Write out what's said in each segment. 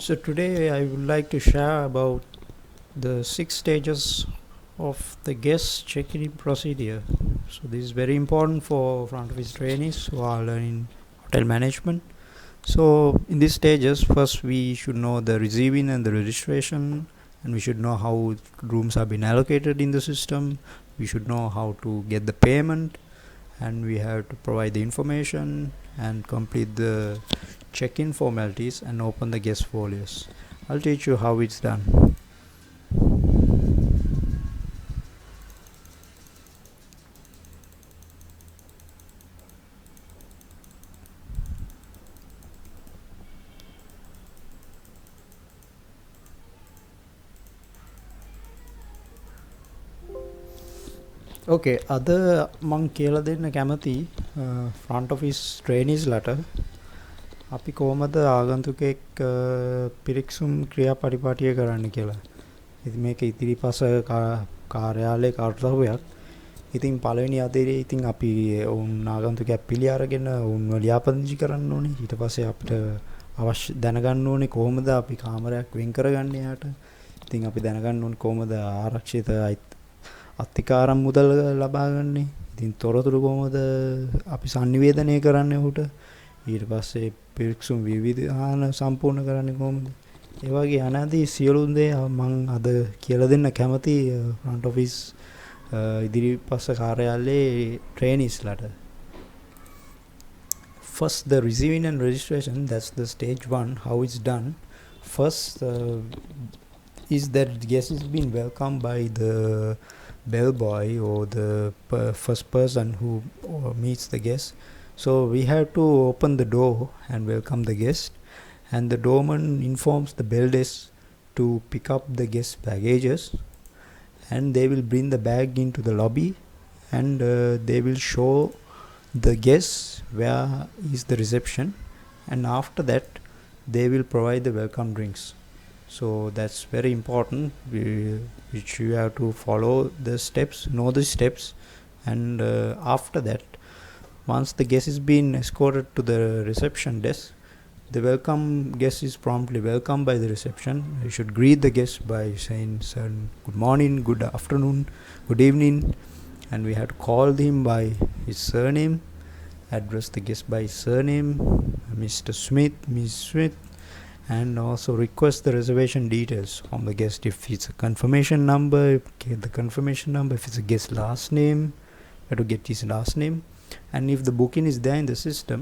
So today I would like to share about the 6 stages of the guest check-in procedure. So this is very important for front office trainees who are learning hotel management. So in these stages, first we should know the receiving and the registration, and we should know how rooms have been allocated in the system. We should know how to get the payment, and we have to provide the information and complete the check-in formalities and open the guest folios. I'll teach you how it's done. Okay, අද මං කියලා දෙන්න කැමති front office trainees ලට අපි කොහොමද ආගන්තුකෙක් පිරික්සුම් ක්‍රියා පරිපාටිය කරන්න කියලා. ඉතින් මේක ඉදිරිපස කාර්යාලයේ කර්තව්‍යයක්. ඉතින් පළවෙනි අදිරේ ඉතින් අපි උන් ආගන්තුකයක් පිළි අරගෙන උන්ව ලියාපදිංචි කරන්න ඕනේ. ඊට පස්සේ අපිට අවශ්‍ය දැනගන්න ඕනේ කොහොමද අපි කාමරයක් වෙන් කරගන්නේ යාට. ඉතින් අපි දැනගන්න ඕනේ කොහොමද ආරක්ෂිත අත්තිකාරම් මුදල් ලබා ගන්නේ. ඉතින් තොරතුරු කොහොමද අපි sannivedanaya කරන්නේ උට. ඊට පස්සේ පිරික්සුම් විවිධාන සම්පූර්ණ කරන්නේ කොහොමද. ඒ වගේ අනාදී සියලු දේ මම අද කියලා දෙන්න කැමති front office ඉදිරිපස්ස කාර්යාලයේ trainees ලට. First, the receiving and registration, that's the stage 1, how it's done. First is that the guest is being welcomed by the bellboy or the first person who meets the guest. So we have to open the door and welcome the guest, and the doorman informs the bell desk to pick up the guest baggages, and they will bring the bag into the lobby, and they will show the guests where is the reception, and after that they will provide the welcome drinks. So that's very important, which you have to follow the steps, know the steps, and after that, once the guest is being escorted to the reception desk, the welcome guest is promptly welcomed by the reception. You should greet the guest by saying, "Sir, good morning, good afternoon, good evening," and we have to call him by his surname, address the guest by his surname, Mr. Smith, Ms. Smith, and also request the reservation details from the guest. If it's a confirmation number, get the confirmation number. If it's a guest last name, you have to get his last name. And if the booking is there in the system,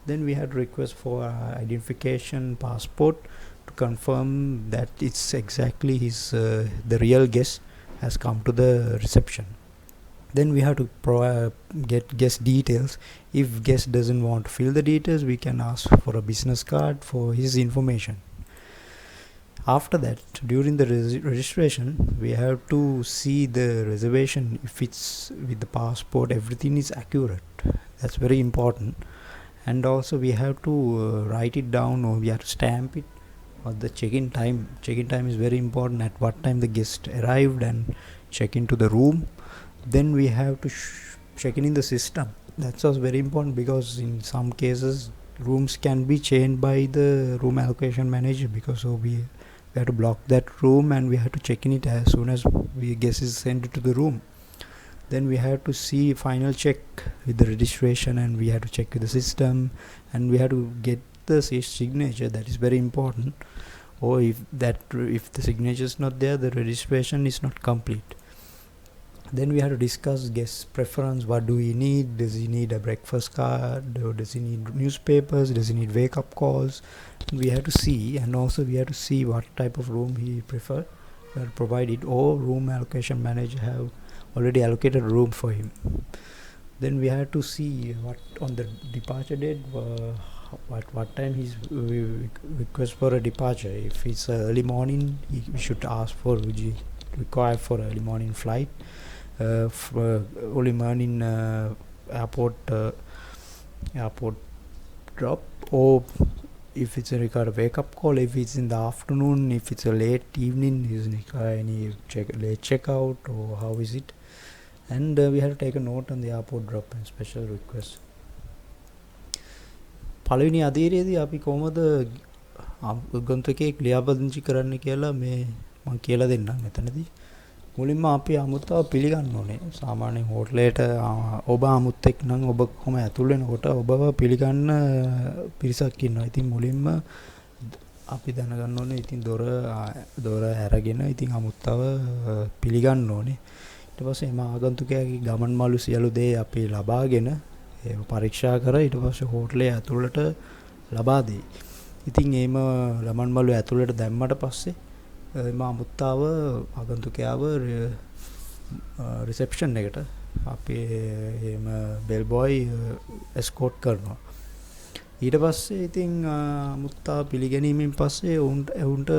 then we have to request for identification passport to confirm that it's exactly his the real guest has come to the reception. Then we have to get guest details. If guest doesn't want to fill the details, we can ask for a business card for his information. After that, during the registration, we have to see the reservation. If it's with the passport, everything is accurate. That's very important. And also we have to write it down, or we have to stamp it. Or the check-in time. Check-in time is very important. At what time the guest arrived and check into the room. Then we have to check in the system. That's also very important, because in some cases rooms can be changed by the room allocation manager, because so we have to block that room and we have to check in it as soon as guest is sent to the room. Then we have to see final check with the registration, and we have to check with the system, and we have to get the signature. That is very important. Or if the signature is not there, the registration is not complete. Then we have to discuss guest preference. What do he need? Does he need a breakfast card, or does he need newspapers? Does he need wake up calls? We have to see, and also we have to see what type of room he prefer. We have to provide it, or room allocation manager have already allocated a room for him. Then we have to see what on the departure date, what time he's request for a departure. If it's early morning, we should ask for require for early morning flight, for early morning airport drop, or if it's a required wake up call. If it's in the afternoon, if it's a late evening, is require any late checkout, or how is it? And we have to take a note on the airport drop and special request. පළවෙනි අදියරේදී අපි කොහොමද ආගන්තුකෙක් ලියාපදිංචි කරන්න කියලා මේ මම කියලා දෙන්නම් මෙතනදී. මුලින්ම අපි අමුත්තාව පිළිගන්න ඕනේ. සාමාන්‍යයෙන් හෝටලයට ඔබ අමුත්තෙක් නම් ඔබ කොහොම ඇතුල් වෙනකොට ඔබව පිළිගන්න පිරිසක් ඉන්නවා. ඉතින් මුලින්ම අපි දැනගන්න ඕනේ ඉතින් දොර අරගෙන ඉතින් අමුත්තාව පිළිගන්න ඕනේ. ඊට පස්සේ එම ආගන්තුකයාගේ ගමන් මාළු සියලු දේ අපි ලබාගෙන ඒක පරීක්ෂා කර ඊට පස්සේ හෝටලේ ඇතුළට ලබා දෙයි. ඉතින් එහෙම ගමන් මාළු ඇතුළට දැම්මට පස්සේ එම අමුත්තාව ආගන්තුකයාව රිසෙප්ෂන් එකට අපි එහෙම බෙල්බොයි එස්කෝට් කරනවා. ඊට පස්සේ ඉතින් අමුත්තාව පිළිගැනීමෙන් පස්සේ ඔවුන්ට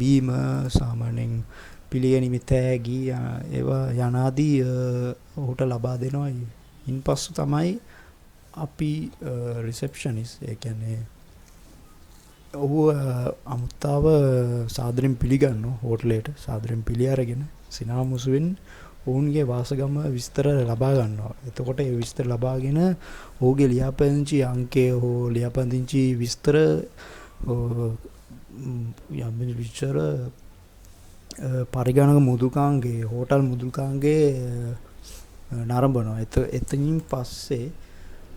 බීම සාමාන්‍යයෙන් පිළිගැනීමේ තෑගි ඒවා යනාදී ඔහුට ලබා දෙනවා. ඉන්පස්සෙ තමයි අපි රිසෙප්ෂනිස් ඒ කියන්නේ ඔහු අමුත්තාව සාදරයෙන් පිළිගන්නවා හෝටලයට. සාදරයෙන් පිළි අරගෙන සිනාමුසුවෙන් ඔවුන්ගේ වාසගම විස්තර ලබා ගන්නවා. එතකොට ඒ විස්තර ලබාගෙන ඔහුගේ ලියාපදිංචි අංකය හෝ ලියාපදිංචි විස්තර යම් විස්තර පරිගණක මුදුකාංගේ හෝටල් මුදුකාංගේ නරඹනවා. එතනින් පස්සේ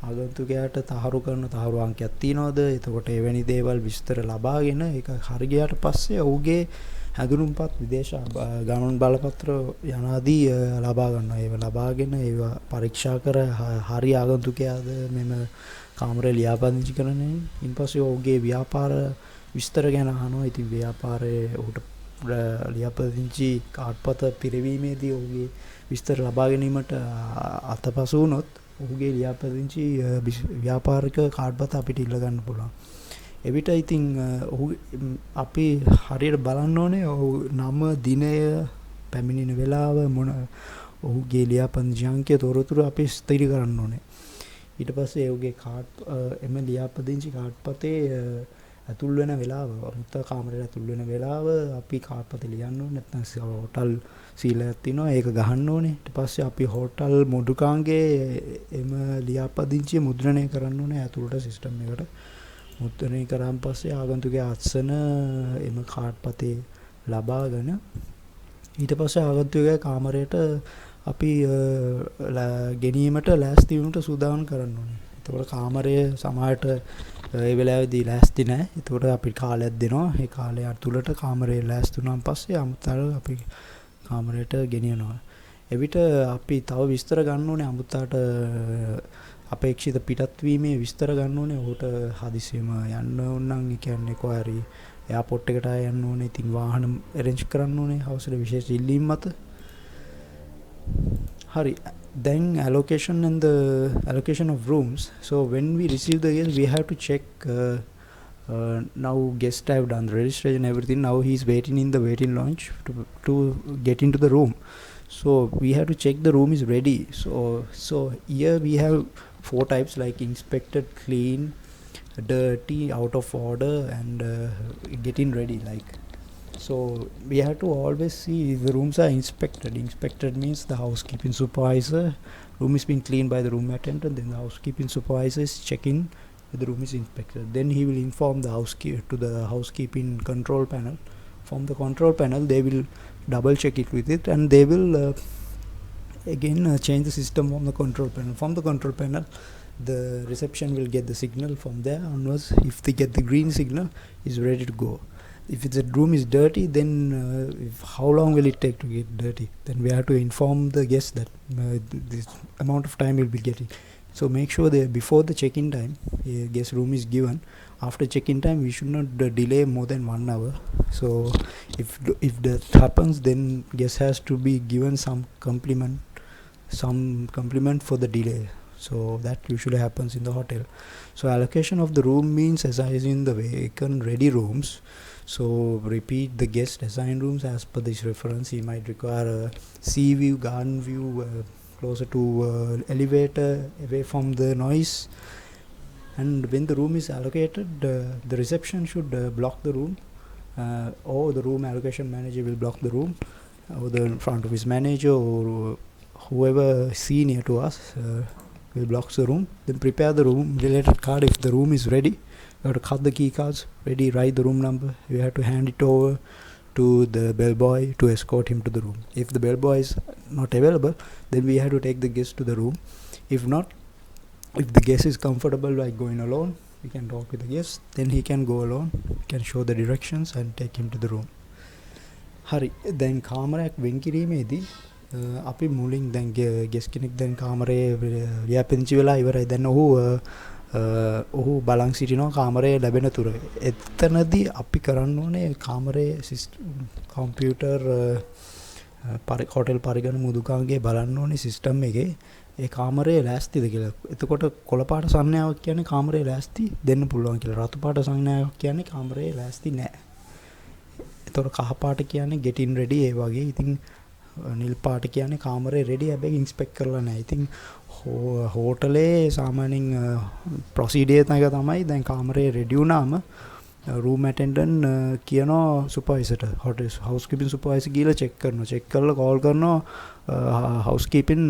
ආගන්තුකයාට තහවුරු කරන තහවුරු අංකයක් තියනවාද? එතකොට එවැනි දේවල් විස්තර ලබාගෙන ඒක හරි ගියාට පස්සේ ඔහුගේ හැඳුනුම්පත් විදේශ ගමන් බලපත්‍ර යනාදී ලබා ගන්නවා. ඒව ලබාගෙන ඒව පරීක්ෂා කර හරි ආගන්තුකයාද මෙම කාමරේ ලියාපදිංචි කරන්නේ. ඉන්පස්සේ ඔහුගේ ව්‍යාපාර විස්තර ගැන අහනවා. ඉතින් ව්‍යාපාරයේ ඔහුට ලියාපදිංචි කාඩ්පත පිරවීමේදී ඔහුගේ විස්තර ලබා ගැනීමට අතපසු වුණොත් ඔහුගේ ලියාපදිංචි ව්‍යාපාරික කාඩ්පත අපිට ඉල්ල ගන්න පුළුවන්. එවිට ඉතින් අපි හරියට බලන්න ඕනේ ඔහු නම දිනය පැමිණෙන වෙලාව මොන ඔහුගේ ලියාපදිංචි අංකය තොරතුරු අපි ස්ථිර කරන්න ඕනේ. ඊට පස්සේ ඔහුගේ එම ලියාපදිංචි කාඩ්පතේ ඇතුල් වෙන වෙලාව අමුත්තා කාමරේට ඇතුල් වෙන වෙලාව අපි කාඩ්පතේ ලියන්න ඕනේ. නැත්නම් හෝටල් සීලයක් තියෙනවා ඒක ගහන්න ඕනේ. ඊට පස්සේ අපි හෝටල් මුද්‍රකාංගේ එම ලියාපදිංචිය මුද්‍රණය කරන්න ඕනේ ඇතුළට සිස්ටම් එකට. මුද්‍රණය කරාන් පස්සේ ආගන්තුකයා අත්සන එම කාඩ්පතේ ලබාගෙන ඊට පස්සේ ආගන්තුකයා කාමරයට අපි ගෙනීමට ලෑස්ති වීමට සූදානම් කරන්න ඕනේ. එතකොට කාමරය සමහරට ඒ වෙලාවේදී ලෑස්ති නැහැ. එතකොට අපි කාලයක් දෙනවා. ඒ කාලය ඇතුළත කාමරේ ලෑස්ති වුණාන් පස්සේ අමුත්තාව අපි කාමරයට ගෙනියනවා. එවිට අපි තව විස්තර ගන්න ඕනේ අමුත්තාට අපේක්ෂිත පිටත් වීමේ විස්තර ගන්න ඕනේ. ඔහුට හදිසියෙම යන්න ඕන නම් ඒ කියන්නේ කොහේ හරි එයාපෝට් එකට යන්න ඕනේ. ඉතින් වාහන arrange කරන්න ඕනේ. අවශ්‍ය විශේෂ ඉල්ලීම් මත. හරි. Then allocation and the allocation of rooms. So when we receive the guest, we have to check. Now guest have done the registration, everything. Now he is waiting in the waiting lounge to get into the room. So we have to check the room is ready. So here we have 4 types like inspected, clean, dirty, out of order, and getting ready. Like so, we have to always see if the rooms are inspected. Inspected means the housekeeping supervisor. Room is being cleaned by the room attendant. Then the housekeeping supervisor is checking if the room is inspected. Then he will inform the housekeeping control panel. From the control panel, they will double check it with it, and they will again change the system from the control panel. From the control panel, the reception will get the signal. From there onwards, if they get the green signal, is ready to go. If the room is dirty, then how long will it take to get dirty? Then we have to inform the guest that this amount of time will be getting. So make sure that before the check-in time, guest room is given. After check-in time, we should not delay more than 1 hour. So if that happens, then guest has to be given some compliment for the delay. So that usually happens in the hotel. So allocation of the room means assigning the vacant ready rooms. So repeat the guest assigned rooms as per this reference. He might require a sea view, garden view, closer to elevator, away from the noise. And when the room is allocated, the reception should block the room, or the room allocation manager will block the room, or the front office manager or whoever senior to us will block the room. Then prepare the room related card if the room is ready. You have to cut the key cards, ready, write the room number. You have to hand it over to the bellboy to escort him to the room. If the bellboy is not available, then we have to take the guest to the room. If not, if the guest is comfortable like going alone, we can talk with the guest, then he can go alone. We can show the directions and take him to the room. හරි දැන් කාමරයක් වෙන් කිරීමේදී අපි මුලින් දැන් guess කෙනෙක් දැන් කාමරේ ව්‍යාපෘති වෙලා ඉවරයි. දැන් ඔහු බලන් සිටිනවා කාමරේ ලැබෙන තුර. එතනදී අපි කරන්න ඕනේ කාමරේ කම්පියුටර් හෝටල් පරිගණක මුදුකාංගේ බලන්න ඕනේ සිස්ටම් එකේ ඒ කාමරේ ලෑස්තිද කියලා. එතකොට කොළ පාට සංඥාවක් කියන්නේ කාමරේ ලෑස්ති දෙන්න පුළුවන් කියලා. රතු පාට සංඥාවක් කියන්නේ කාමරේ ලෑස්ති නැහැ. එතකොට කහ පාට කියන්නේ getting ready ඒ වගේ. ඉතින් නිල් පාට කියන්නේ කාමරේ ready හැබැයි ඉන්ස්පෙක්ට් කරලා නැහැ. ඉතින් හෝටලේ සාමාන්‍යයෙන් ප්‍රොසීඩියර් එක තමයි දැන් කාමරේ ready වුණාම room attendant කියනවා supervisorට housekeeping supervisor කියලා check කරනවා. check කරලා call කරනවා housekeeping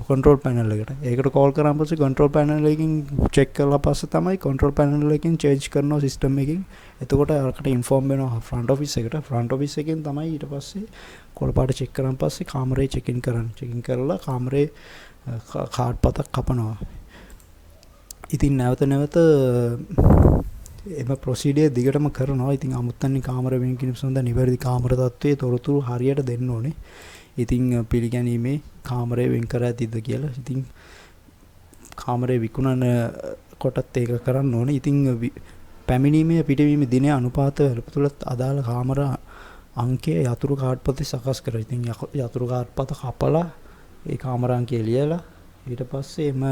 control panel එකට. ඒකට call කරාම පස්සේ control panel එකකින් check කරලා පස්සේ තමයි control panel එකකින් change කරනවා system එකකින්. එතකොට අරකට inform වෙනවා front office එකට. front office එකෙන් තමයි ඊට පස්සේ කොළ පාට check කරාන් පස්සේ කාමරේ check in කරන්නේ. check in කරලා කාමරේ කාඩ් පතක් කපනවා. ඉතින් නැවත එම ප්‍රොසීඩියර් දිගටම කරනවා. ඉතින් අමුත්තන්නේ කාමර වෙන් කිරීම සඳහා නිවැරදි කාමර තත්ත්වයේ තොරතුරු හරියට දෙන්න ඕනේ. ඉතින් පිළිගැනීමේ කාමරය වෙන් කර ඇතිද කියලා. ඉතින් කාමරේ විකුණන කොටත් ඒක කරන්න ඕනේ. ඉතින් පැමිණීමේ පිටවීම දිනයේ අනුපාත වලපතුලත් අදාළ කාමර අංකය යතුරු කාඩ් පතේ සකස් කරලා. ඉතින් යතුරු කාඩ් පත කපලා ඒ කාමර අංකය ලියලා ඊට පස්සේ එම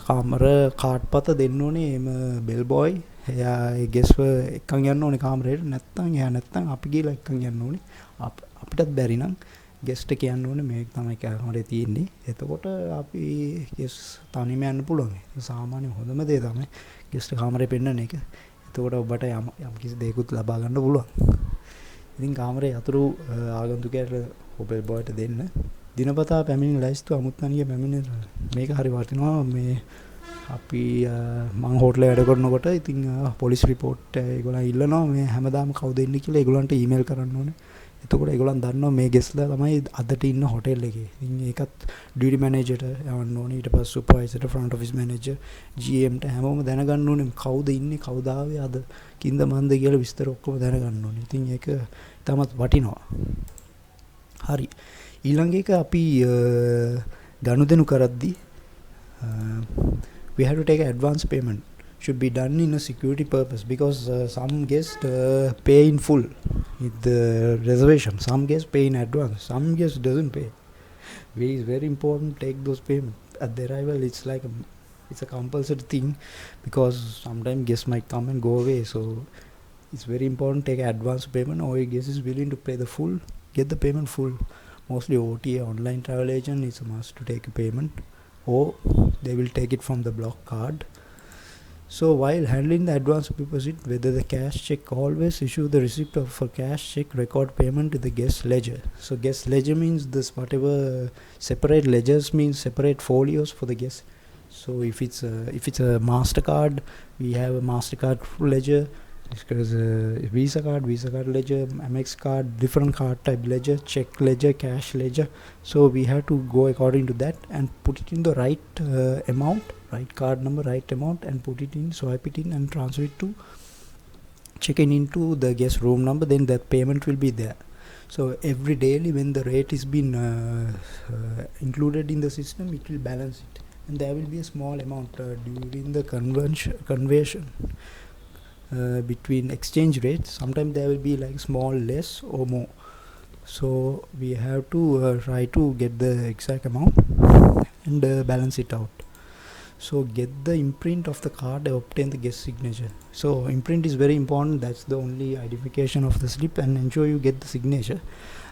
කාමර කාඩ් පත දෙන්න ඕනේ එම බෙල් බොයි. එයා ඒ ගෙස්ව එක්කන් යන්න ඕනේ කාමරේට. නැත්තම් අපි ගිහලා එක්කන් යන්න ඕනේ. අපිටත් බැරි නම් ගෙස්ට් කියන්න ඕනේ මේක තමයි කාමරේ තියෙන්නේ. එතකොට අපි ගෙස් තනියම යන්න පුළුවන්. ඒ සාමාන්‍ය හොඳම දේ තමයි ගෙස්ට් කාමරේ පෙන්නන එක. එතකොට ඔබට යම් කිසි දෙයක්ත් ලබා ගන්න පුළුවන්. ඉතින් කාමරේ යතුරු ආගන්තුකයට ඔබේ බොයිට දෙන්න. දිනපතා පැමිණෙන ලයිස්තු අමුත්තනිය පැමිණෙන මේක හරි වටිනවා. මේ අපි මං හෝටලේ වැඩ කරනකොට ඉතින් පොලිස් රිපෝට් ඒගොල්ලන් ඉල්ලනවා මේ හැමදාම කවුද ඉන්නේ කියලා ඒගොල්ලන්ට ඊමේල් කරන්න ඕනේ. එතකොට ඒගොල්ලන් දන්නවා මේ ගෙස්ලා තමයි අදට ඉන්න හෝටල් එකේ. ඉතින් ඒකත් ඩියුටි මැනේජර්ට යවන්න ඕනේ. ඊට පස්සේ සුපර්වයිසර්ට ෆ්‍රන්ට් ඔෆිස් මැනේජර් GMට හැමෝම දැනගන්න ඕනේ කවුද ඉන්නේ කවුද ආවේ අද කින්ද මන්ද කියලා විස්තර ඔක්කොම දැනගන්න ඕනේ. ඉතින් ඒක තමත් වටිනවා. හරි. ඊළඟ එක අපි ගනුදෙනු කරද්දී we have to take advance payment. Should be done in a security purpose because some guests pay in full with the reservation. Some guests pay in advance. Some guests doesn't pay. It's very important to take those payments at the arrival. It's a compulsory thing because sometimes guests might come and go away. So it's very important to take advance payment. Or a guest is willing to pay the full, get the payment full. Mostly OTA, online travel agent, is a must to take a payment, or they will take it from the block card. So while handling the advance deposit, whether the cash check, always issue the receipt of a cash check, record payment to the guest ledger. So guest ledger means this whatever separate ledgers means separate folios for the guest. So if it's a MasterCard, we have a MasterCard ledger. Because Visa card ledger, Amex card, different card type ledger, check ledger, cash ledger. So we have to go according to that and put it in the right amount, right card number, right amount, and put it in, swipe it in, and transfer it to checking into the guest room number. Then the payment will be there. So every daily when the rate is been included in the system, it will balance it, and there will be a small amount during the conversion. Between exchange rates, sometimes there will be like small less or more. So we have to try to get the exact amount and balance it out. So get the imprint of the card and obtain the guest signature. So imprint is very important. That's the only identification of the slip, and ensure you get the signature.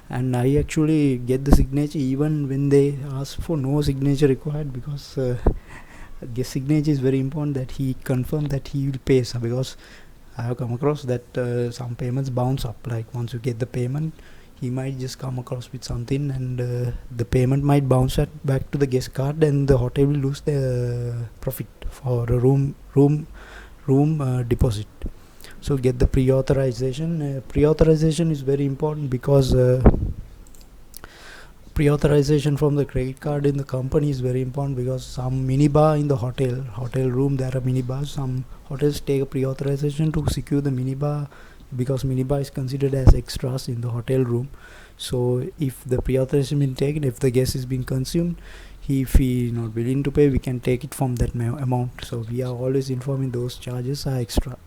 And I actually get the signature even when they ask for no signature required, because guest signature is very important, that he confirm that he will pay. So because I have come across that some payments bounce up. Like once you get the payment, he might just come across with something, and the payment might bounce back to the guest card, and the hotel will lose the profit for a room room deposit. So get the pre-authorization. Pre-authorization is very important because pre-authorization from the credit card in the company is very important, because some minibar in the hotel room, there are minibars. Some hotels take a pre-authorization to secure the minibar, because minibar is considered as extras in the hotel room. So if the pre-authorization been taken, if the guest is being consumed, if he not willing to pay, we can take it from that amount. So we are always informing those charges are extra.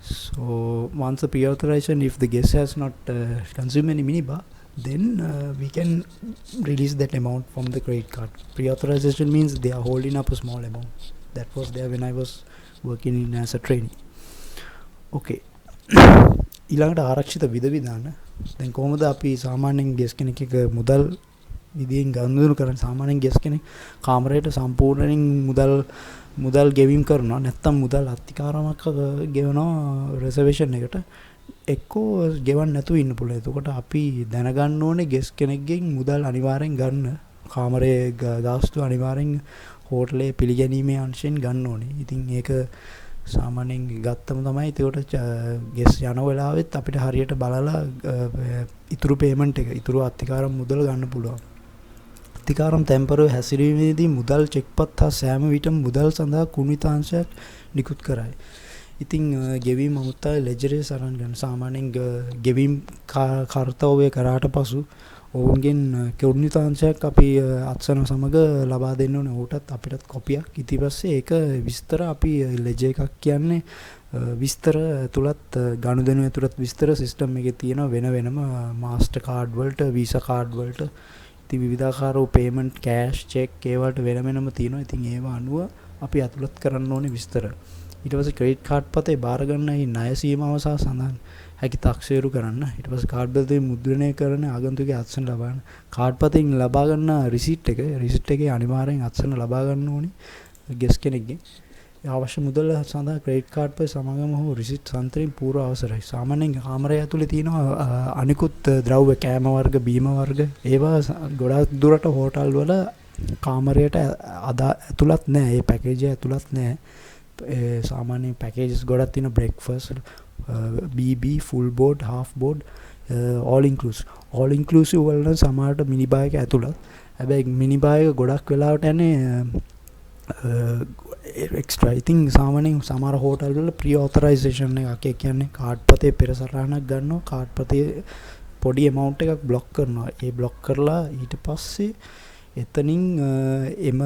So once the pre-authorization, if the guest has not consumed any minibar, then we can release that amount from the credit card. Pre-authorization means they are holding up a small amount. That was there when I was working in as a trainee. Okay. ඊළඟට ආරක්ෂිත විධවිධාන. දැන් කොහොමද අපි සාමාන්‍යයෙන් guess කෙනෙක් එක මුදල් විදියෙන් ගනුදෙනු කරන්නේ? සාමාන්‍යයෙන් ගෙස් කෙනෙක් කාමරයට සම්පූර්ණයෙන් මුදල් ගෙවීම් කරනවා, නැත්නම් මුදල් අත්තිකාරමක් ගෙවනවා රෙසර්වේෂන් එකට. එක්කෝ ගෙවන්න නැතුව ඉන්න පුළුවන්. එතකොට අපි දැනගන්න ඕනේ ගෙස් කෙනෙක්ගෙන් මුදල් අනිවාර්යෙන් ගන්න. කාමරයේ ගාස්තු අනිවාර්යෙන් හෝටලේ පිළිගැනීමේ අංශයෙන් ගන්න ඕනේ. ඉතින් ඒක සාමාන්‍යයෙන් ගත්තම තමයි ඒකට ගෙස් යන වෙලාවෙත් අපිට හරියට බලලා ඉතුරු පේමන්ට් එක, ඉතුරු අත්තිකාරම් මුදල ගන්න පුළුවන්. අත්තිකාරම් තැන්පරව හැසිරීමේදී මුදල් චෙක්පත් හා සෑම විටම මුදල් සඳහා කුණිතාංශයක් නිකුත් කරයි. ඉතින් ගෙවීම් අමුත්තාවේ ලෙජරේ සරන් ගන්න. සාමාන්‍යයෙන් ගෙවීම් කාර්යය කරාට පසු ඔවුන්ගෙන් කුණිතාංශයක් අපි අත්සන සමග ලබා දෙන්න ඕනේ. ඔහුටත් අපිටත් කොපියක්. ඊට පස්සේ ඒක විස්තර අපි ලෙජර් එකක් කියන්නේ විස්තර තුලත් ගනුදෙනු ඇතුළත් විස්තර සිස්ටම් එකේ තියෙන වෙන වෙනම මාස්ටර් කාඩ් වලට, වීසා කාඩ් වලට, ඉතින් විවිධාකාර වූ පේමන්ට්, කෑෂ්, චෙක් ඒ වලට වෙන වෙනම තියෙනවා. ඉතින් ඒව අනුව අපි ඇතුළත් කරන්න ඕනේ විස්තර. ඊට පස්සේ ක්‍රෙඩිට් කාඩ් පතේ බාර ගන්නයි ණය සීමාව සහ සඳහන් හැකි තක්සේරු කරන්න. ඊට පස්සේ කාඩ් බෙදේ මුද්‍රණය කරන ආගන්තුකගේ අත්සන ලබා ගන්න. කාඩ් පතෙන් ලබා ගන්න රිසිට් එකේ අනිවාර්යෙන් අත්සන ලබා ගන්න ඕනේ ගෙස් කෙනෙක්ගෙන්. අවශ්‍ය මුදල සඳහා ක්‍රෙඩිට් කාඩ් පේ සමාගම හෝ රිසිට් සන්තරින් පූර්ව අවසරයි. සාමාන්‍යයෙන් කාමරය ඇතුලේ තියෙනවා අනිකුත් ද්‍රව්‍ය, කෑම වර්ග, බීම වර්ග, ඒවා ගොඩාක් දුරට හෝටල් වල කාමරයට ඇතුළත් නැහැ. ඒ පැකේජ් එක ඇතුළත් නැහැ. සාමාන්‍ය පැකේජස් ගොඩක් තියෙන බ්‍රේක්ෆාස්ට්, BB, full board, half board, all inclusive වල නම් සමහරට මිනිබා එක ඇතුළත්. හැබැයි මිනිබා එක ගොඩක් වෙලාවට යන්නේ එක්ස්ට්‍රා. ඉතින් සාමාන්‍යයෙන් සමහර හෝටල් වල ප්‍රී ඔතොරයිසේෂන් එකක්, ඒ කියන්නේ කාඩ් පතේ පෙර සටහනක් ගන්නවා, කාඩ් පතේ පොඩි amount එකක් බ්ලොක් කරනවා. ඒ බ්ලොක් කරලා ඊට පස්සේ එතනින් එම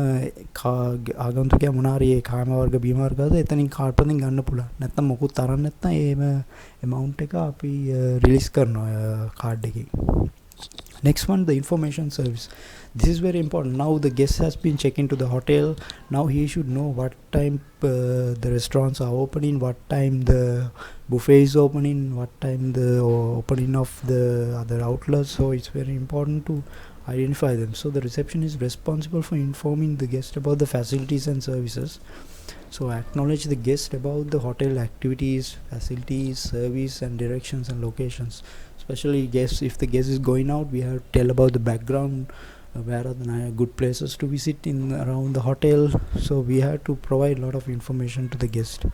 ආගන්තුකයා මොනාරි ඒ කාම වර්ග, බීම වර්ගද එතනින් කාඩ් පතෙන් ගන්න පුළුවන්. නැත්නම් මොකුත් අරන් නැත්නම් ඒම amount එක අපි රිලීස් කරනවා කාඩ් එකේ. Next one, the information service. This is very important. Now the guest has been checked into the hotel. Now he should know what time the restaurants are opening, what time the buffet is opening, what time the opening of the other outlets. So it's very important to identify them. So the reception is responsible for informing the guest about the facilities and services. So acknowledge the guest about the hotel activities, facilities, service and directions and locations. Especially guests, if the guest is going out, we have to tell about the background, where are the good places to visit in around the hotel. So we have to provide a lot of information to the guest.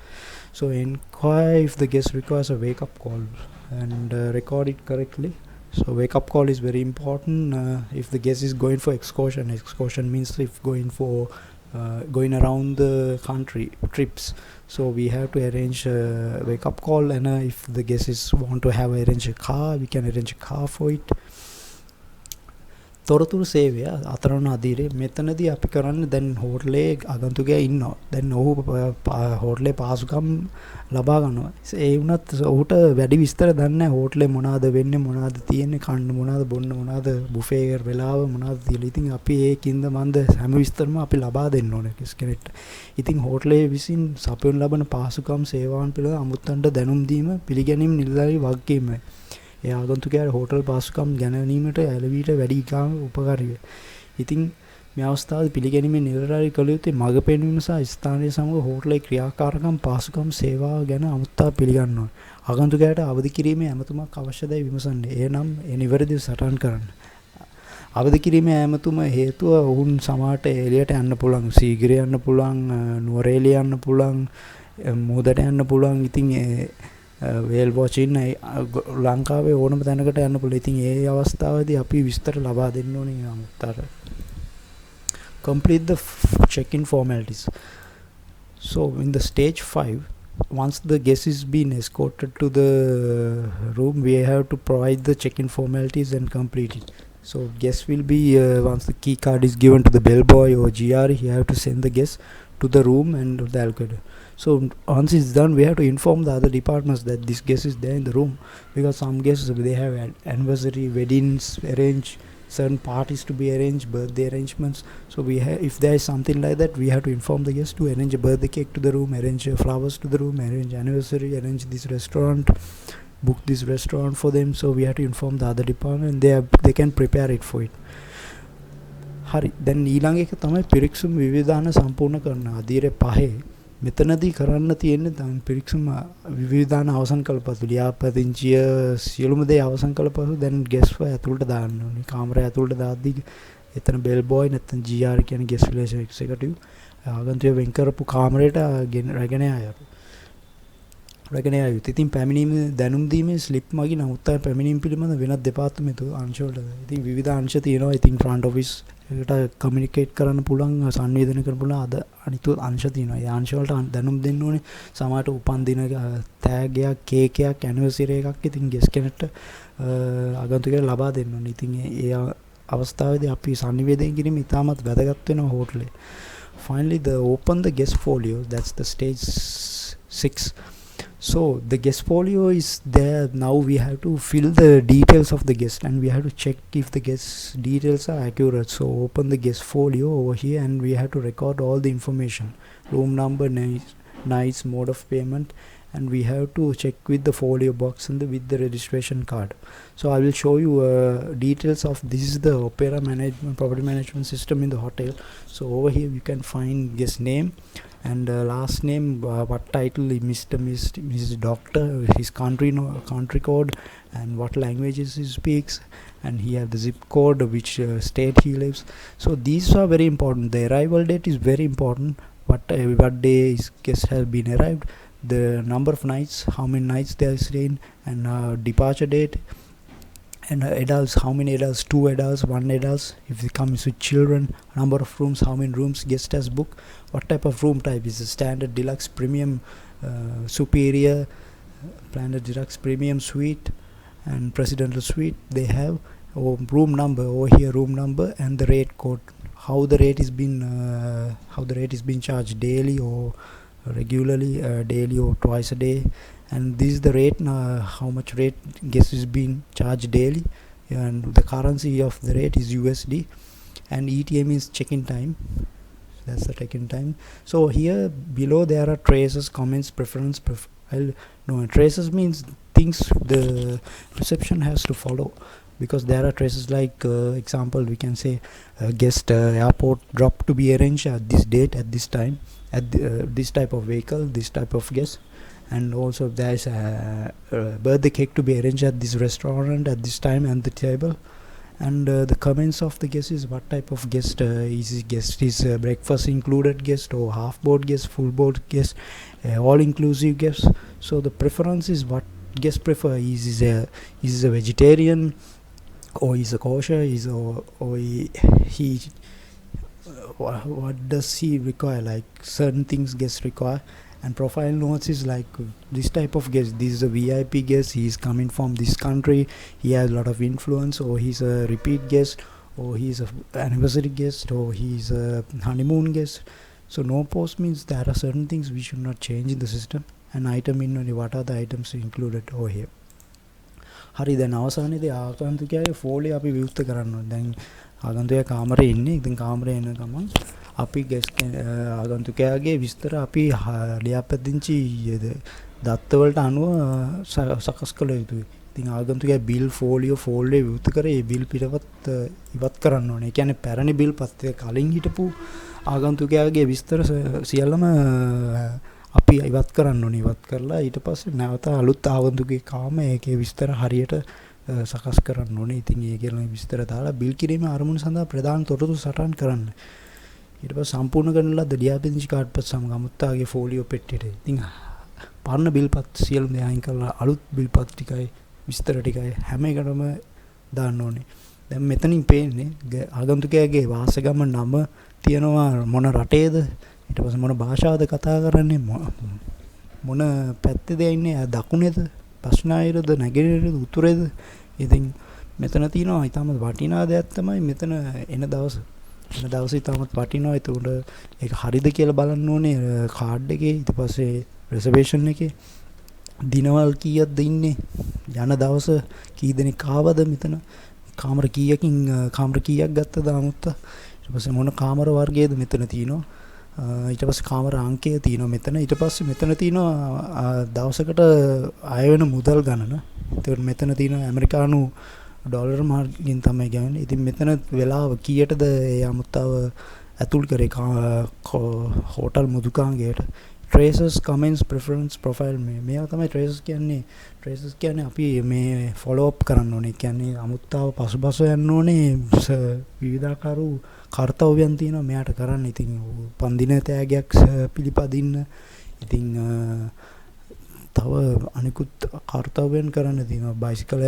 So inquire if the guest requires a wake-up call and record it correctly. So wake-up call is very important. If the guest is going for excursion means if going around the country trips, so we have to arrange a wake-up call. And if the guests want to arrange a car, we can arrange a car for it. තොරතුරු සේවය අතරන අධීරේ මෙතනදී අපි කරන්නේ දැන් හෝටලේ ආගන්තුකයා ඉන්නවා. දැන් ඔහු හෝටලේ පාසුකම් ලබා ගන්නවා. ඒ වුණත් ඔහුට වැඩි විස්තර දන්නේ නැහැ. හෝටලේ මොනවාද වෙන්නේ, මොනවාද තියෙන්නේ, කන්න මොනවාද, බොන්න මොනවාද, බුෆේ එක වෙලාව මොනවාද කියලා. ඉතින් අපි ඒකින්ද මන්ද හැම විස්තරම අපි ලබා දෙන්න ඕනේ කෙනෙක්ට. ඉතින් හෝටලේ විසින් සපයන ලබන පාසුකම් සේවාවන් පිළිබඳ අමුත්තන්ට දැනුම් දීම පිළිගැනීම නිලධාරී වගකීමයි. ඒ ආගන්තුකයාට හෝටල් පාසුකම් ගැනීමට ඇලවීට වැඩි ඉකාම උපකාරී වේ. ඉතින් මේ අවස්ථාවේ පිළිගැනීමේ නිලධාරී කළ යුත්තේ මඟ පෙන්වීම සහ ස්ථානීය සමග හෝටලේ ක්‍රියාකාරකම්, පාසුකම්, සේවාව ගැන අමුත්තා පිළිගන්නවා. ආගන්තුකයාට අවදි කිරීමේ ඇමතුමක් අවශ්‍යදයි විමසන්නේ. එනම් ඒ නිවැරදිව සටහන් කරන්න. අවදි කිරීමේ ඇමතුම හේතුව ඔවුන් සමහරට එළියට යන්න පුළුවන්, සීගිරිය යන්න පුළුවන්, නුවරඑළිය යන්න පුළුවන්, මුහුදට යන්න පුළුවන්. ඉතින් වේල් වොචින් ලංකාවේ ඕනම තැනකට යන්න පුළුවන්. ඉතින් ඒ අවස්ථාවේදී අපි විස්තර ලබා දෙන්න ඕනේ අමුත්තර. Complete the check-in formalities. So in the stage 5, once the guest is been escorted to the room, we have to provide the check-in formalities and complete it. So guest will be once the key card is given to the bellboy or GR, he have to send the guest to the room and the allocator. So once it's done, we have to inform the other departments that this guest is there in the room, because some guests they have anniversary, weddings arranged, certain parties to be arranged, birthday arrangements. So we have, if there is something like that, we have to inform the guests to arrange a birthday cake to the room, arrange flowers to the room, arrange anniversary, arrange this restaurant, book this restaurant for them. So we have to inform the other department, they can prepare it for it. හරි, දැන් ඊළඟ එක තමයි පිරික්සුම් විවිධාන සම්පූර්ණ කරන. අදියරේ පහේ මෙතනදී කරන්න තියෙන්නේ දැන් පිරික්සුම් විවිධාන අවසන් කළ පසු ලියාපදිංචිය සියලුම දේ අවසන් කළ පසු දැන් ගෙස්ට් ඇතුළට දාන්න ඕනේ. කාමරය ඇතුළට දාද්දී එතන බෙල් බොයි නැත්නම් GR කියන්නේ ගෙස්ට් රිලේෂන් එක්සිකියුටිව් ආගන්තුක වෙන් කරපු කාමරයට රැගෙන ආයුත්. ඉතින් පැමිණීම දැනුම් දීමේ ස්ලිප් මගින් අමුත්තර පැමිණීම පිළිබඳ වෙනත් දෙපාර්තමේන්තු අංශවලට ඉතින් විවිධ අංශ තියෙනවා. ඉතින් ෆ්‍රන්ට් ඔෆිස් එකට කමියුනිකේට් කරන්න පුළුවන්, සංවේදනය කරන්න පුළුවන් අද අනිත් අංශ තියෙනවා. ඒ අංශ වලට දැනුම් දෙන්න ඕනේ. සමහරට උපන් දින තෑගයක්, කේකයක්, ඇනිවර්සරි එකක් ඉතින් ගෙස්ට් කෙනෙක්ට ආගන්තුකයට ලබා දෙන්න ඕනේ. ඉතින් ඒ අවස්ථාවේදී අපි සංවේදනය කිරීම ඉතාමත් වැදගත් වෙනවා හෝටලේ. Finally, open the guest folio. That's the stage 6. So the guest folio is there. Now we have to fill the details of the guest and we have to check if the guest details are accurate. So open the guest folio over here and we have to record all the information, room number, nights, mode of payment, and we have to check with the folio box and with the registration card. So I will show you details of this is the opera management, property management system in the hotel. So over here you can find guest name and last name, what title, Mr. Mrs. Doctor, his country code and what languages he speaks, and he have the zip code, which state he lives. So these are very important. The arrival date is very important. What day his guest has been arrived, the number of nights, how many nights they are staying, and departure date, and adults, how many adults, 2 adults, 1 adults, if they come with children, number of rooms, how many rooms guest has booked, what type of room type is it, standard, deluxe, premium, superior, standard, deluxe, premium, suite and presidential suite they have, or room number over here, room number and the rate code, how the rate is been charged, daily or regularly, daily or twice a day, and this is the rate, how much rate guest is being charged daily, and the currency of the rate is USD, and ETA means check-in time. That's the check-in time. So here below there are traces, comments, preference, traces means things the reception has to follow, because there are traces like example we can say guest airport drop to be arranged at this date, at this time, at this type of vehicle, this type of guest, and also there is a birthday cake to be arranged at this restaurant at this time and the table, and the comments of the guest is what type of guest is breakfast included guest or half board guest, full board guest, all inclusive guest. So the preference is what guest prefer, is a vegetarian or is a kosher, what does he require, like certain things guests require. And profile notes is like this type of guest, this is a VIP guest, he is coming from this country, he has a lot of influence, or he's a repeat guest, or he's a anniversary guest, or he's a honeymoon guest. So no post means there are certain things we should not change in the system, and item in what are the items included over here. හරි, දැන් අවසානයේදී ආගන්තුකයාගේ folio අපි විවෘත කරන්න ඕනේ. දැන් ආගන්තුකයා කාමරේ ඉන්නේ. ඉතින් කාමරේ එන ගමන් අපි ගෙස්ට් ආගන්තුකයාගේ විස්තර අපි ලියාපදිංචි දත්තවලට අනුව සකස් කළ යුතුයි. ඉතින් ආගන්තුකයා බිල් ෆෝලියෝ විවෘත කරේ ඒ බිල් පිටපත් ඉවත් කරන්න ඕනේ. ඒ කියන්නේ පැරණි බිල් පත්‍රය කලින් හිටපු ආගන්තුකයාගේ විස්තර සියල්ලම අපි ඉවත් කරන්න ඕනේ. ඉවත් කරලා ඊට පස්සේ නැවත අලුත් ආගන්තුකෙක් ආවම ඒකේ විස්තර හරියට සකස් කරන්න ඕනේ. ඉතින් ඒ කියන විස්තර දාලා බිල් කිරීමේ අරමුණ සඳහා ප්‍රධාන තොරතුරු සටහන් කරන්න. ඊට පස්සේ සම්පූර්ණ කරන ලද්ද ලියාපදිංචි කාඩ් පත් සමග අමුත්තාගේ ෆෝලියෝ පෙට්ටියට. ඉතින් පරණ බිල්පත් සියලුම දේ අයින් කරලා අලුත් බිල්පත් ටිකයි විස්තර ටිකයි හැම එකටම දාන්න ඕනේ. දැන් මෙතනින් පේන්නේ ආගන්තුකයාගේ වාසගම නම තියනවා මොන රටේද, ඊට පස්සේ මොන භාෂාවද කතා කරන්නේ, මොන පැත්තේද ඉන්නේ, දකුණේද, බස්නාහිරද, නැගෙනහිරද, උතුරේද. ඉතින් මෙතන තියෙනවා ඊටම වටිනා දෙයක් තමයි මෙතන එන දවසේ ඊටමත් වටිනවා. ඒකට ඒක හරිද කියලා බලන්න ඕනේ කාඩ් එකේ. ඊට පස්සේ රිසර්වේෂන් එකේ දිනවල් කීයක්ද ඉන්නේ, යන දවස කී දෙනෙක් ආවද, මෙතන කාමර කීයක් ගත්තද අමුත්තා, ඊට පස්සේ මොන කාමර වර්ගයේද මෙතන තියෙනවා, ඊට පස්සේ කාමර අංකය තියෙනවා මෙතන, ඊට පස්සේ මෙතන තියෙනවා දවසකට අය වෙන මුදල් ගණන. ඒකට මෙතන තියෙනවා ඇමරිකානු ඩොලර් මාර්ගයෙන් තමයි ගන්නේ. ඉතින් මෙතන වෙලාව කීයටද ඒ අමුත්තාව ඇතුල් කරේ hotel මුදුකාංගයට. traces, comments, preference, profile මේවා තමයි traces කියන්නේ. traces කියන්නේ අපි මේ follow up කරන්න ඕනේ. කියන්නේ අමුත්තාව පසුපස යන්න ඕනේ. විවිධාකාර කාර්යයන් තියෙනවා මෙයාට කරන්න. ඉතින් පන්දින තෑගයක් පිළිපදින්න. ඉතින් තව අනිකුත් කාර්යයන් කරන්න තියෙනවා. බයිසිකල්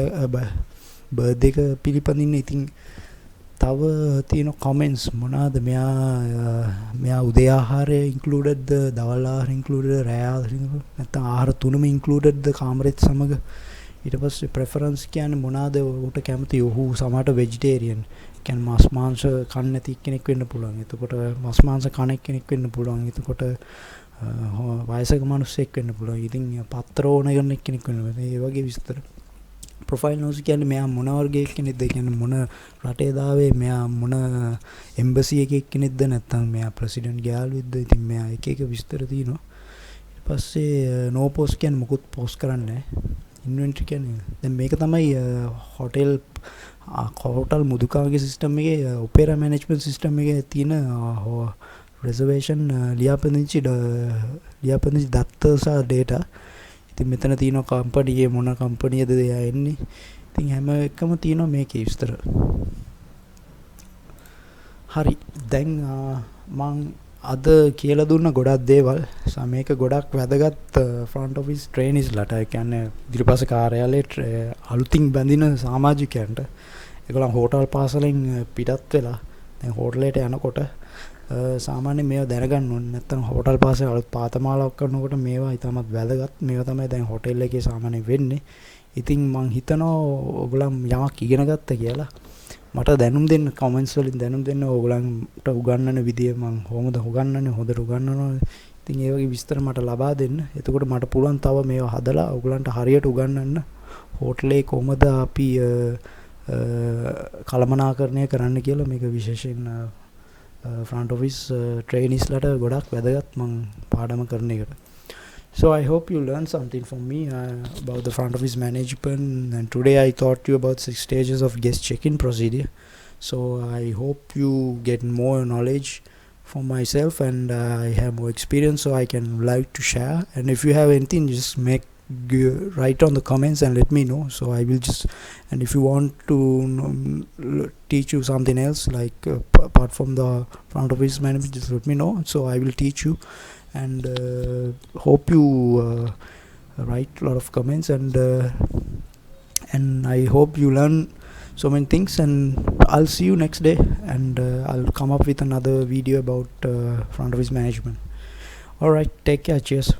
බර්ත්ඩේ එක පිළිපදින්න. ඉතින් තව තියෙන comments මොනවාද, මෙයා උදේ ආහාරය included, දවල් ආහාර included, රෑ ආහාර නැත්නම් ආහාර තුනම included කාමරෙත් සමග. ඊට පස්සේ preference කියන්නේ මොනවාද උට කැමති. ඔහු සමහරට vegetarian, කියන්නේ මාස් මාංශ කන්නේ නැති කෙනෙක් වෙන්න පුළුවන්. එතකොට මාස් මාංශ කන කෙනෙක් වෙන්න පුළුවන්. එතකොට වයසක මිනිස්සෙක් වෙන්න පුළුවන්. ඉතින් පත්‍ර ඕන කරන කෙනෙක් වෙන්න පුළුවන්. ඒ වගේ විස්තර. ප්‍රොෆයිල් නෝස් කියන්නේ මෙයා මොන වර්ගයක කෙනෙක්ද, කියන්නේ මොන රටේ දාවේ, මෙයා මොන එම්බසි එකේ කෙනෙක්ද, නැත්නම් මෙයා ප්‍රෙසිඩන්ට් ගෑලුවෙක්ද. ඉතින් මෙයා එක එක විස්තර තියෙනවා. ඊට පස්සේ නෝ පෝස්ට් කියන්නේ මොකුත් පෝස්ට් කරන්නේ නැහැ. ඉන්වෙන්ටරි කියන්නේ දැන් මේක තමයි හෝටල් මුදුකාගේ සිස්ටම් එකේ ඔපෙරා මැනේජ්මන්ට් සිස්ටම් එකේ තියෙන රිසර්වේෂන් ලියාපදිංචි දත්ත සහ ඩේටා. ඉතින් මෙතන තියෙනවා කම්පැනි මොන කම්පැනියද එයා එන්නේ. ඉතින් හැම එකම තියෙනවා මේකේ විස්තර. හරි, දැන් මම අද කියලා දුන්න ගොඩක් දේවල්. මේක ගොඩක් වැදගත් ෆ්‍රන්ට් ඔෆිස් ට්‍රේනිස්ලාට. ඒ කියන්නේ ඉදිරිපස කාර්යාලයේ අලුතින් බැඳින සමාජිකයන්ට. ඒගොල්ලන් හෝටල් පාසලෙන් පිටත් වෙලා දැන් හෝටලයට යනකොට සාමාන්‍යයෙන් මේවා දැනගන්න ඕනේ. නැත්නම් හෝටල් පාසලේ අලුත් පාතමාලාවක් කරනකොට මේවා ඉතාමත් වැදගත්. මේවා තමයි දැන් හෝටල් එකේ සාමාන්‍යයෙන් වෙන්නේ. ඉතින් මං හිතනවා ඔයගොල්ලන් යමක් ඉගෙන ගත්ත කියලා. මට දැනුම් දෙන්න, කමෙන්ට්ස් වලින් දැනුම් දෙන්න. ඔයගොල්ලන්ට උගන්වන විදිය මං කොහොමද උගන්වන්නේ, හොඳට උගන්වනවා. ඉතින් ඒ වගේ විස්තර මට ලබා දෙන්න. එතකොට මට පුළුවන් තව මේවා හදලා ඔයගොල්ලන්ට හරියට උගන්වන්න. හෝටලේ කොහොමද අපි කළමනාකරණය කරන්න කියලා. මේක විශේෂයෙන් front office traineesලාට ගොඩක් වැදගත් මං පාඩම කරන එකට. So I hope you learned something from me about the front office management, and today I taught you about 6 stages of guest check-in procedure. So I hope you get more knowledge from myself, and I have more experience, so I can like to share. And if you have anything, just write on the comments and let me know. So I will just, and if you want to teach you something else, like apart from the front office management, just let me know. So I will teach you, and hope you write a lot of comments, and I hope you learn so many things. And I'll see you next day, and I'll come up with another video about front office management. All right, take care. Cheers.